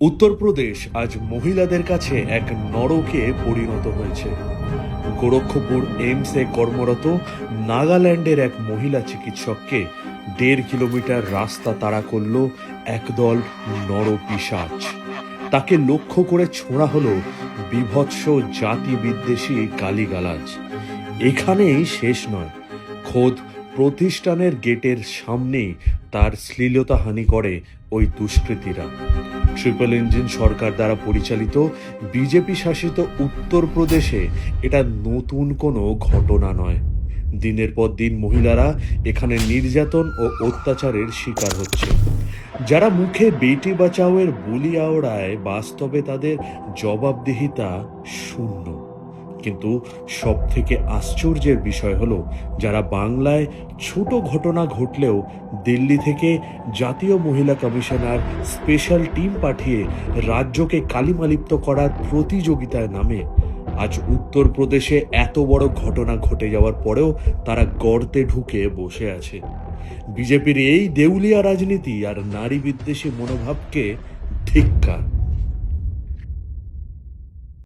উত্তরপ্রদেশ আজ মহিলাদের কাছে এক নরকে পরিণত হয়েছে। গোরক্ষপুর এইমসে কর্মরত নাগাল্যান্ডের এক মহিলা চিকিৎসককে ১.৫ কিলোমিটার রাস্তা তাড়া করল একদল নরপিশাচ। তাকে লক্ষ্য করে ছোঁড়া হলো বীভৎস জাতি বিদ্বেষী গালিগালাজ। এখানেই শেষ নয়, খোদ প্রতিষ্ঠানের গেটের সামনেই তার শ্লীলতাহানি করে ওই দুষ্কৃতীরা। ট্রিপল ইঞ্জিন সরকার দ্বারা পরিচালিত বিজেপি শাসিত উত্তরপ্রদেশে এটা নতুন কোনো ঘটনা নয়। দিনের পর দিন মহিলারা এখানে নির্যাতন ও অত্যাচারের শিকার হচ্ছে। যারা মুখে বেটি বাঁচাওয়ের বুলি আওড়ায়, বাস্তবে তাদের জবাবদিহিতা শূন্য। কিন্তু সব থেকে আশ্চর্যের বিষয় হলো, যারা বাংলায় ছোট ঘটনা ঘটলেও দিল্লি থেকে জাতীয় মহিলা কমিশনার স্পেশাল টিম পাঠিয়ে রাজ্যকে কালিমালিপ্ত করার প্রতিযোগিতায় নামে, আজ উত্তরপ্রদেশে এত বড় ঘটনা ঘটে যাওয়ার পরেও তারা গর্তে ঢুকে বসে আছে। বিজেপির এই দেউলিয়া রাজনীতি আর নারী বিদ্বেষী মনোভাবকে ধিক্কার।